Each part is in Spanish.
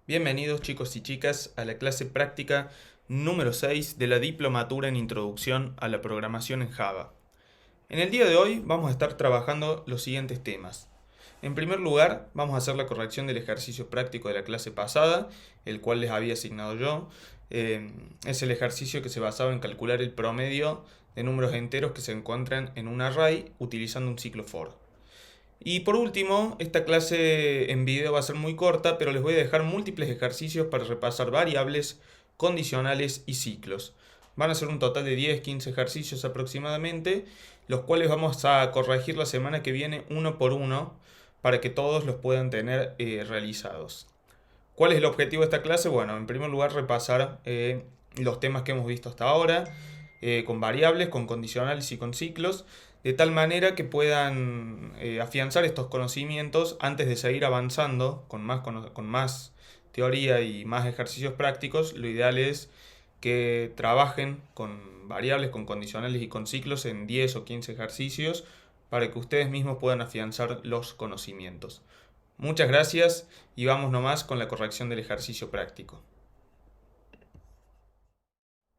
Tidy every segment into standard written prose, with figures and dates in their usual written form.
Bienvenidos chicos y chicas a la clase práctica número 6 de la Diplomatura en Introducción a la Programación en Java. En el día de hoy vamos a estar trabajando los siguientes temas. En primer lugar, vamos a hacer la corrección del ejercicio práctico de la clase pasada, el cual les había asignado yo. Es el ejercicio que se basaba en calcular el promedio de números enteros que se encuentran en un array utilizando un ciclo for. Y por último, esta clase en video va a ser muy corta, pero les voy a dejar múltiples ejercicios para repasar variables, condicionales y ciclos. Van a ser un total de 10-15 ejercicios aproximadamente, los cuales vamos a corregir la semana que viene uno por uno para que todos los puedan tener realizados. ¿Cuál es el objetivo de esta clase? Bueno, en primer lugar repasar los temas que hemos visto hasta ahora, con variables, con condicionales y con ciclos, de tal manera que puedan afianzar estos conocimientos antes de seguir avanzando con más teoría y más ejercicios prácticos. Lo ideal es que trabajen con variables, con condicionales y con ciclos en 10 o 15 ejercicios para que ustedes mismos puedan afianzar los conocimientos. Muchas gracias y vamos nomás con la corrección del ejercicio práctico.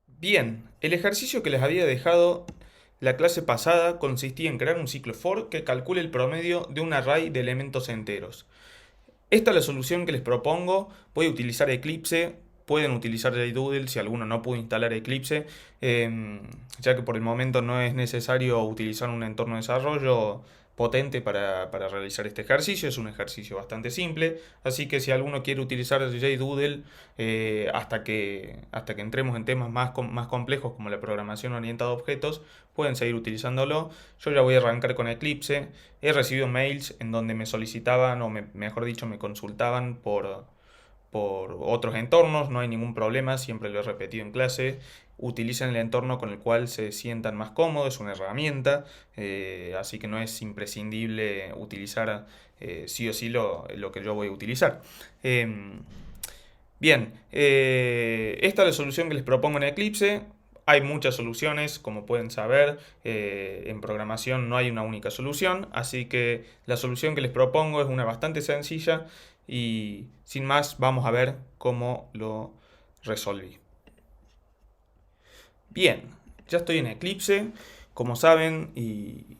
Bien, el ejercicio que les había dejado la clase pasada consistía en crear un ciclo for que calcule el promedio de un array de elementos enteros. Esta es la solución que les propongo. Voy a utilizar Eclipse. Pueden utilizar JDoodle si alguno no pudo instalar Eclipse, ya que por el momento no es necesario utilizar un entorno de desarrollo potente para realizar este ejercicio. Es un ejercicio bastante simple, así que si alguno quiere utilizar JDoodle hasta que entremos en temas más complejos como la programación orientada a objetos, pueden seguir utilizándolo. Yo ya voy a arrancar con Eclipse. He recibido mails en donde me solicitaban, o mejor dicho, me consultaban por otros entornos. No hay ningún problema, siempre lo he repetido en clase. Utilicen el entorno con el cual se sientan más cómodos, es una herramienta, así que no es imprescindible utilizar sí o sí lo que yo voy a utilizar. Bien, esta es la solución que les propongo en Eclipse. Hay muchas soluciones, como pueden saber, en programación no hay una única solución, así que la solución que les propongo es una bastante sencilla y sin más vamos a ver cómo lo resolví. Bien, ya estoy en Eclipse, como saben, y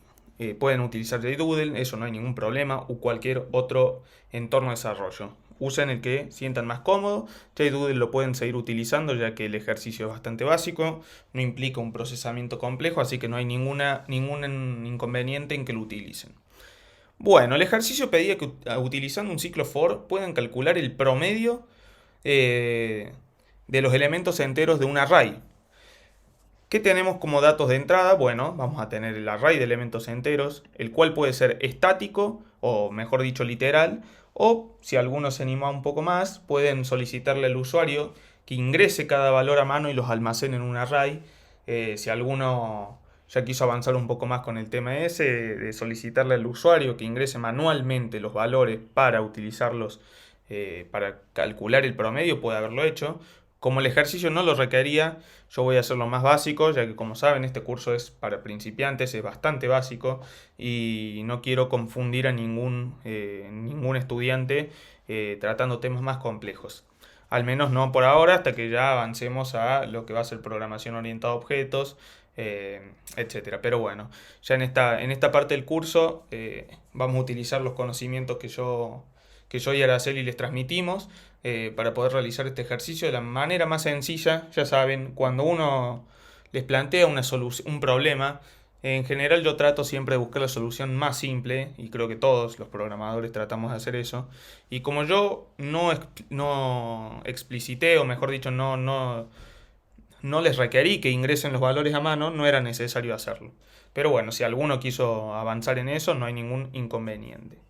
pueden utilizar JDoodle, eso no hay ningún problema, o cualquier otro entorno de desarrollo. Usen el que sientan más cómodo. JDoodle lo pueden seguir utilizando ya que el ejercicio es bastante básico, no implica un procesamiento complejo, así que no hay ningún inconveniente en que lo utilicen. Bueno, el ejercicio pedía que utilizando un ciclo for puedan calcular el promedio de los elementos enteros de un array. ¿Qué tenemos como datos de entrada? Bueno, vamos a tener el array de elementos enteros, el cual puede ser estático, o mejor dicho literal, o si alguno se anima un poco más, pueden solicitarle al usuario que ingrese cada valor a mano y los almacene en un array. Si alguno ya quiso avanzar un poco más con el tema ese, de solicitarle al usuario que ingrese manualmente los valores para utilizarlos para calcular el promedio, puede haberlo hecho. Como el ejercicio no lo requería, yo voy a hacer lo más básico, ya que como saben este curso es para principiantes, es bastante básico y no quiero confundir a ningún estudiante tratando temas más complejos. Al menos no por ahora, hasta que ya avancemos a lo que va a ser programación orientada a objetos, etcétera. Pero bueno, ya en esta parte del curso vamos a utilizar los conocimientos que yo y Araceli les transmitimos para poder realizar este ejercicio de la manera más sencilla. Ya saben, cuando uno les plantea un problema, en general yo trato siempre de buscar la solución más simple y creo que todos los programadores tratamos de hacer eso. Y como yo no explicité, o mejor dicho, no les requerí que ingresen los valores a mano, no era necesario hacerlo. Pero bueno, si alguno quiso avanzar en eso, no hay ningún inconveniente.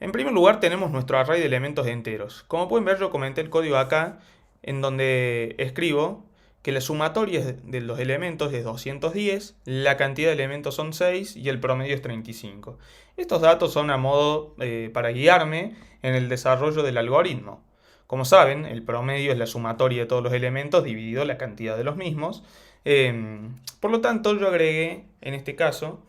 En primer lugar tenemos nuestro array de elementos enteros. Como pueden ver, yo comenté el código acá, en donde escribo que la sumatoria de los elementos es 210, la cantidad de elementos son 6 y el promedio es 35. Estos datos son a modo para guiarme en el desarrollo del algoritmo. Como saben, el promedio es la sumatoria de todos los elementos dividido la cantidad de los mismos. Por lo tanto, yo agregué, en este caso,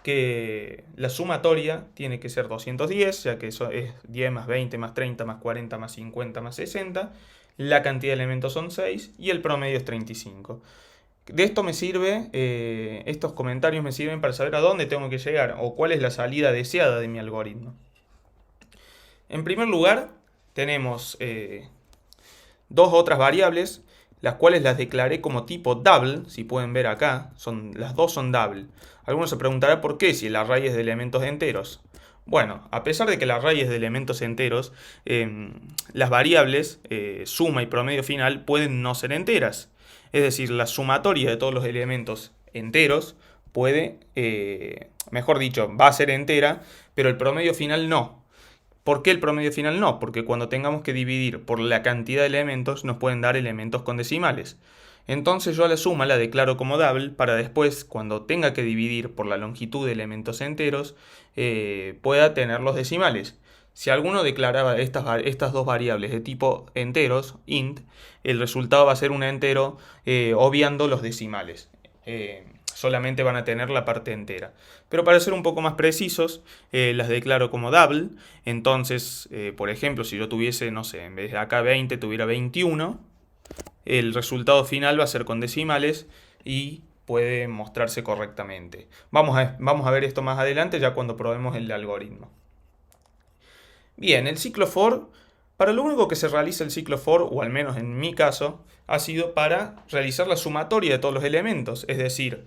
que la sumatoria tiene que ser 210, ya que eso es 10 más 20 más 30 más 40 más 50 más 60. La cantidad de elementos son 6 y el promedio es 35. De esto me sirve, estos comentarios me sirven para saber a dónde tengo que llegar o cuál es la salida deseada de mi algoritmo. En primer lugar, tenemos dos otras variables, las cuales las declaré como tipo double, si pueden ver acá, las dos son double. Algunos se preguntarán por qué si el array es de elementos enteros. Bueno, a pesar de que el array es de elementos enteros, las variables suma y promedio final pueden no ser enteras. Es decir, la sumatoria de todos los elementos enteros puede, mejor dicho, va a ser entera, pero el promedio final no. ¿Por qué el promedio final no? Porque cuando tengamos que dividir por la cantidad de elementos nos pueden dar elementos con decimales. Entonces yo a la suma la declaro como double para después, cuando tenga que dividir por la longitud de elementos enteros, pueda tener los decimales. Si alguno declaraba estas dos variables de tipo enteros, int, el resultado va a ser un entero obviando los decimales. Solamente van a tener la parte entera. Pero para ser un poco más precisos, las declaro como double. Entonces, por ejemplo, si yo tuviese, no sé, en vez de acá 20, tuviera 21, el resultado final va a ser con decimales y puede mostrarse correctamente. Vamos a ver esto más adelante, ya cuando probemos el algoritmo. Bien, el ciclo for, para lo único que se realiza el ciclo for, o al menos en mi caso, ha sido para realizar la sumatoria de todos los elementos. Es decir,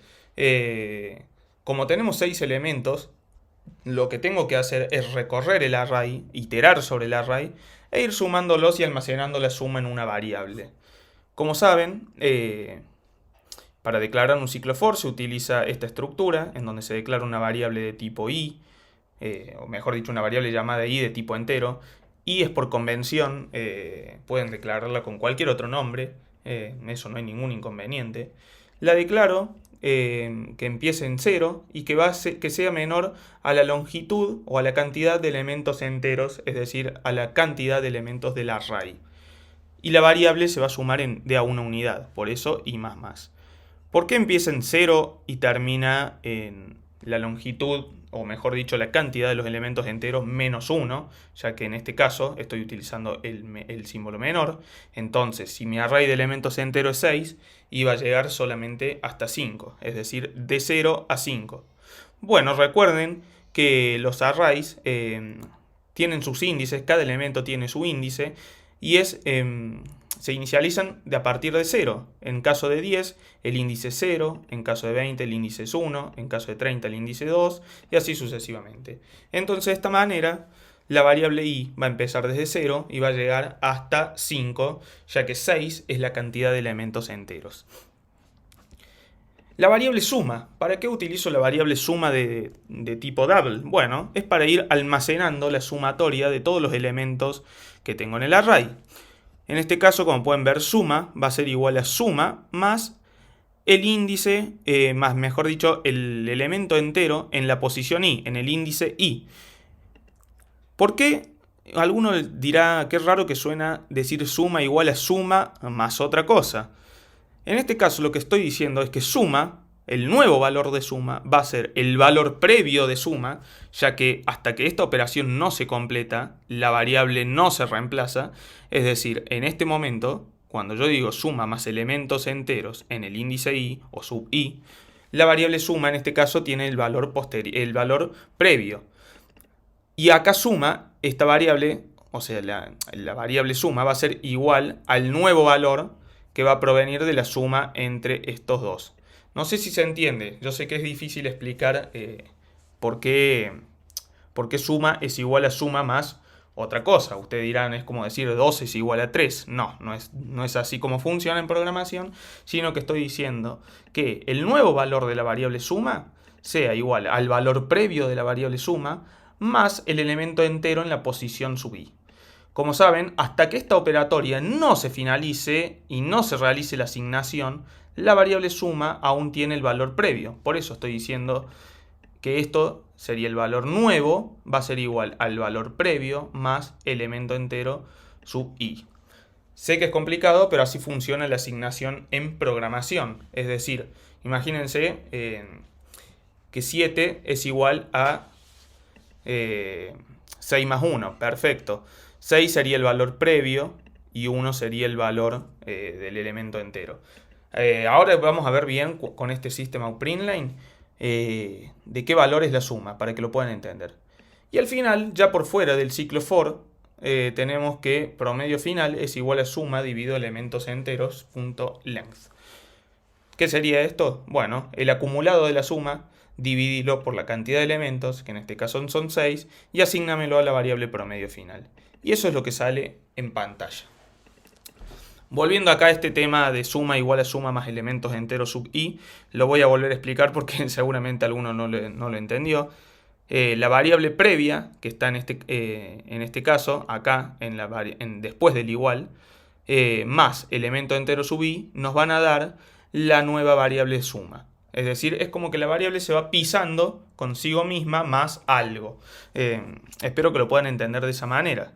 como tenemos 6 elementos, lo que tengo que hacer es recorrer el array, iterar sobre el array, e ir sumándolos y almacenando la suma en una variable. Como saben, para declarar un ciclo for se utiliza esta estructura, en donde se declara una variable de tipo i, o mejor dicho, una variable llamada i de tipo entero. Y es por convención, pueden declararla con cualquier otro nombre, eso no hay ningún inconveniente. La declaro que empiece en 0 y que sea menor a la longitud o a la cantidad de elementos enteros, es decir, a la cantidad de elementos del array. Y la variable se va a sumar de a una unidad, por eso i más más. ¿Por qué empieza en 0 y termina en la longitud, o mejor dicho, la cantidad de los elementos enteros menos 1, ya que en este caso estoy utilizando el símbolo menor? Entonces, si mi array de elementos enteros es 6, iba a llegar solamente hasta 5, es decir, de 0 a 5. Bueno, recuerden que los arrays tienen sus índices, cada elemento tiene su índice, y se inicializan a partir de 0. En caso de 10, el índice es 0, en caso de 20, el índice es 1, en caso de 30, el índice 2, y así sucesivamente. Entonces, de esta manera, la variable i va a empezar desde 0 y va a llegar hasta 5, ya que 6 es la cantidad de elementos enteros. La variable suma. ¿Para qué utilizo la variable suma de tipo double? Bueno, es para ir almacenando la sumatoria de todos los elementos que tengo en el array. En este caso, como pueden ver, suma va a ser igual a suma más el índice, más mejor dicho, el elemento entero en la posición i, en el índice i. ¿Por qué? Alguno dirá, qué raro que suena decir suma igual a suma más otra cosa. En este caso lo que estoy diciendo es que suma, el nuevo valor de suma, va a ser el valor previo de suma, ya que hasta que esta operación no se completa, la variable no se reemplaza. Es decir, en este momento, cuando yo digo suma más elementos enteros en el índice i o sub i, la variable suma en este caso tiene el valor previo. Y acá suma, esta variable, o sea, la variable suma va a ser igual al nuevo valor que va a provenir de la suma entre estos dos. No sé si se entiende, yo sé que es difícil explicar por qué suma es igual a suma más otra cosa. Ustedes dirán, es como decir 2 es igual a 3. No es así como funciona en programación, sino que estoy diciendo que el nuevo valor de la variable suma sea igual al valor previo de la variable suma más el elemento entero en la posición sub i. Como saben, hasta que esta operatoria no se finalice y no se realice la asignación, la variable suma aún tiene el valor previo. Por eso estoy diciendo que esto sería el valor nuevo, va a ser igual al valor previo más elemento entero sub i. Sé que es complicado, pero así funciona la asignación en programación. Es decir, imagínense que que 7 es igual a 6 más 1, perfecto. 6 sería el valor previo y 1 sería el valor del elemento entero. Ahora vamos a ver bien con este sistema Printline de qué valor es la suma, para que lo puedan entender. Y al final, ya por fuera del ciclo for, tenemos que promedio final es igual a suma dividido elementos enteros punto length. ¿Qué sería esto? Bueno, el acumulado de la suma, dividirlo por la cantidad de elementos, que en este caso son 6, y asignamelo a la variable promedio final. Y eso es lo que sale en pantalla. Volviendo acá a este tema de suma igual a suma más elementos enteros sub i, lo voy a volver a explicar porque seguramente alguno no lo entendió. La variable previa, que está en este caso, acá después del igual, más elemento entero sub i, nos van a dar la nueva variable suma. Es decir, es como que la variable se va pisando consigo misma más algo. Espero que lo puedan entender de esa manera,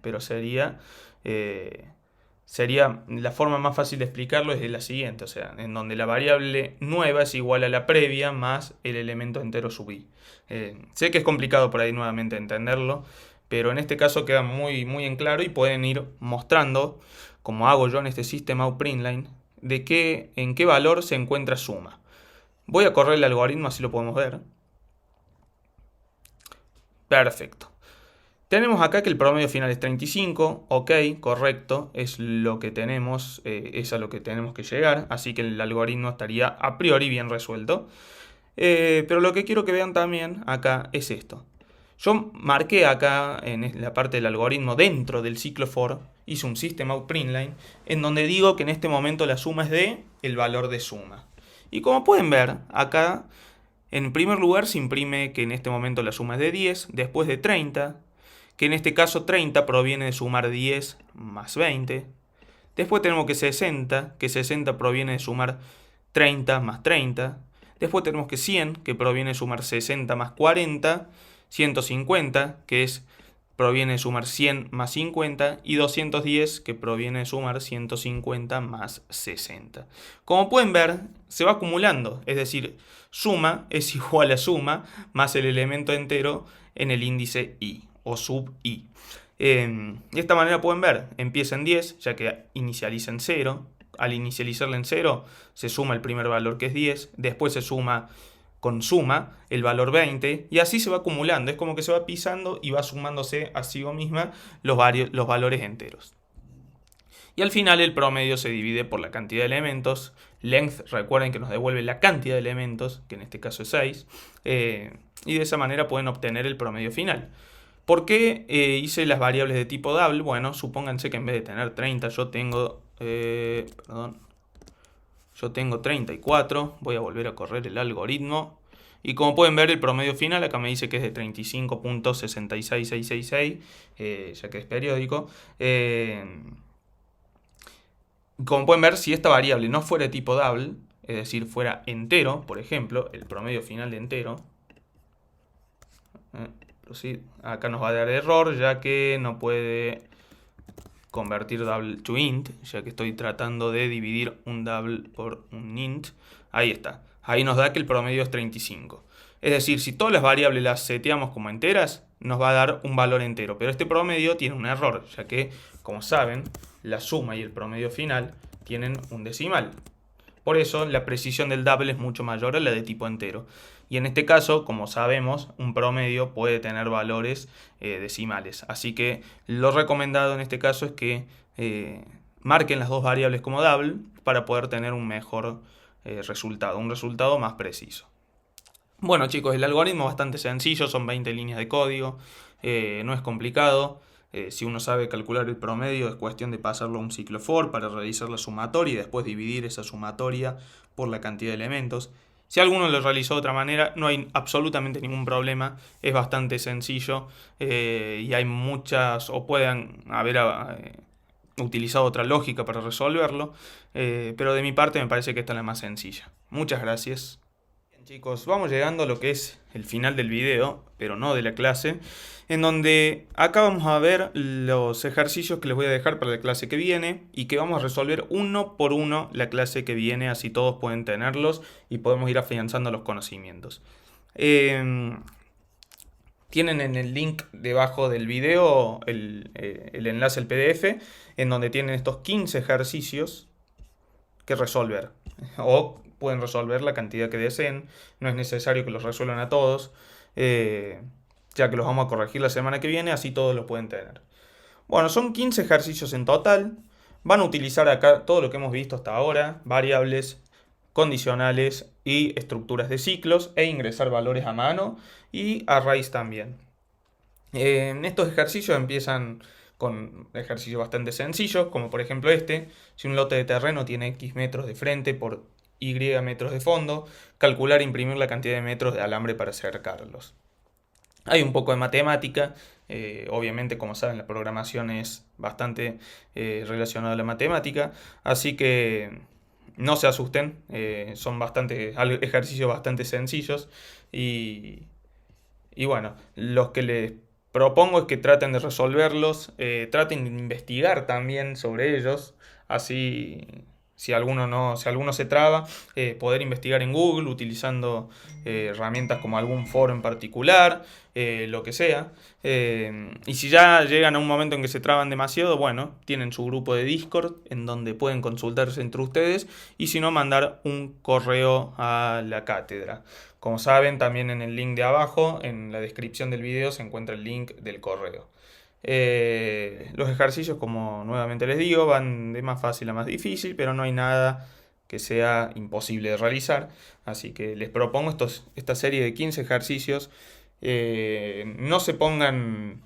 pero sería la forma más fácil de explicarlo es de la siguiente, o sea, en donde la variable nueva es igual a la previa más el elemento entero sub i. Sé que es complicado por ahí nuevamente entenderlo, pero en este caso queda muy, muy en claro y pueden ir mostrando, como hago yo en este sistema Printline, en qué valor se encuentra suma. Voy a correr el algoritmo, así lo podemos ver. Perfecto. Tenemos acá que el promedio final es 35, ok, correcto, es lo que tenemos, es a lo que tenemos que llegar, así que el algoritmo estaría a priori bien resuelto. Pero lo que quiero que vean también acá es esto. Yo marqué acá en la parte del algoritmo dentro del ciclo for, hice un system out printline, en donde digo que en este momento la suma es de el valor de suma. Y como pueden ver, acá en primer lugar se imprime que en este momento la suma es de 10, después de 30, que en este caso 30 proviene de sumar 10 más 20. Después tenemos que 60 proviene de sumar 30 más 30. Después tenemos que 100, que proviene de sumar 60 más 40. 150, proviene de sumar 100 más 50. Y 210, que proviene de sumar 150 más 60. Como pueden ver, se va acumulando. Es decir, suma es igual a suma más el elemento entero en el índice i o sub i. De esta manera pueden ver, empieza en 10, ya que inicializa en 0. Al inicializarla en 0, se suma el primer valor que es 10, después se suma con suma el valor 20, y así se va acumulando. Es como que se va pisando y va sumándose a sí misma los valores enteros. Y al final el promedio se divide por la cantidad de elementos. Length, recuerden que nos devuelve la cantidad de elementos, que en este caso es 6. Y de esa manera pueden obtener el promedio final. ¿Por qué hice las variables de tipo double? Bueno, supónganse que en vez de tener 30 yo tengo 34. Voy a volver a correr el algoritmo. Y como pueden ver, el promedio final acá me dice que es de 35.66666, ya que es periódico. Como pueden ver, si esta variable no fuera de tipo double, es decir, fuera entero, por ejemplo, el promedio final de entero, acá nos va a dar error, ya que no puede convertir double to int, ya que estoy tratando de dividir un double por un int. Ahí está. Ahí nos da que el promedio es 35. Es decir, si todas las variables las seteamos como enteras, nos va a dar un valor entero. Pero este promedio tiene un error, ya que, como saben, la suma y el promedio final tienen un decimal. Por eso la precisión del double es mucho mayor a la de tipo entero. Y en este caso, como sabemos, un promedio puede tener valores decimales. Así que lo recomendado en este caso es que marquen las dos variables como double para poder tener un mejor resultado, un resultado más preciso. Bueno chicos, el algoritmo es bastante sencillo, son 20 líneas de código, no es complicado. Si uno sabe calcular el promedio, es cuestión de pasarlo a un ciclo for para realizar la sumatoria y después dividir esa sumatoria por la cantidad de elementos. Si alguno lo realizó de otra manera, no hay absolutamente ningún problema, es bastante sencillo y hay muchas, o pueden haber utilizado otra lógica para resolverlo, pero de mi parte me parece que esta es la más sencilla. Muchas gracias. Bien, chicos, vamos llegando a lo que es el final del video, pero no de la clase, en donde acá vamos a ver los ejercicios que les voy a dejar para la clase que viene y que vamos a resolver uno por uno la clase que viene, así todos pueden tenerlos y podemos ir afianzando los conocimientos. Tienen en el link debajo del video el enlace al PDF en donde tienen estos 15 ejercicios que resolver. O pueden resolver la cantidad que deseen. No es necesario que los resuelvan a todos, ya que los vamos a corregir la semana que viene, así todos lo pueden tener. Bueno, son 15 ejercicios en total. Van a utilizar acá todo lo que hemos visto hasta ahora, variables, condicionales y estructuras de ciclos, e ingresar valores a mano y arrays también. Estos ejercicios empiezan con ejercicios bastante sencillos, como por ejemplo este: si un lote de terreno tiene X metros de frente por Y metros de fondo, calcular e imprimir la cantidad de metros de alambre para cercarlos. Hay un poco de matemática, obviamente como saben la programación es bastante relacionada a la matemática, así que no se asusten, son ejercicios bastante sencillos y bueno, los que les propongo es que traten de resolverlos, traten de investigar también sobre ellos, así si alguno se traba, poder investigar en Google utilizando herramientas como algún foro en particular, lo que sea. Y si ya llegan a un momento en que se traban demasiado, bueno, tienen su grupo de Discord en donde pueden consultarse entre ustedes y si no, mandar un correo a la cátedra. Como saben, también en el link de abajo, en la descripción del video, se encuentra el link del correo. Los ejercicios, como nuevamente les digo, van de más fácil a más difícil, pero no hay nada que sea imposible de realizar. Así que les propongo esta serie de 15 ejercicios. No se pongan,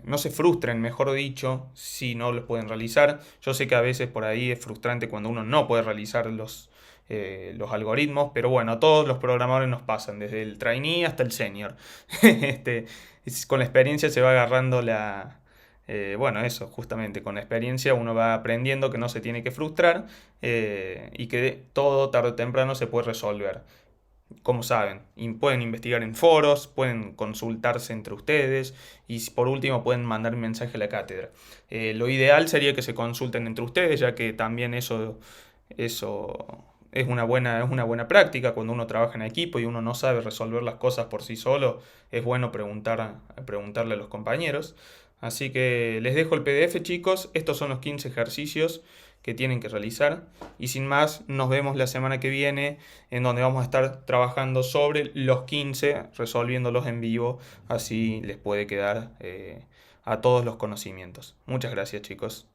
no se frustren, mejor dicho, si no los pueden realizar. Yo sé que a veces por ahí es frustrante cuando uno no puede realizar los algoritmos, pero bueno, a todos los programadores nos pasan, desde el trainee hasta el senior. Con la experiencia se va agarrando bueno, eso, justamente, con la experiencia uno va aprendiendo que no se tiene que frustrar y que todo tarde o temprano se puede resolver. Como saben, pueden investigar en foros, pueden consultarse entre ustedes y por último pueden mandar un mensaje a la cátedra. Lo ideal sería que se consulten entre ustedes, ya que también eso es una buena práctica cuando uno trabaja en equipo y uno no sabe resolver las cosas por sí solo. Es bueno preguntarle a los compañeros. Así que les dejo el PDF, chicos. Estos son los 15 ejercicios que tienen que realizar. Y sin más, nos vemos la semana que viene, en donde vamos a estar trabajando sobre los 15, resolviéndolos en vivo. Así les puede quedar a todos los conocimientos. Muchas gracias, chicos.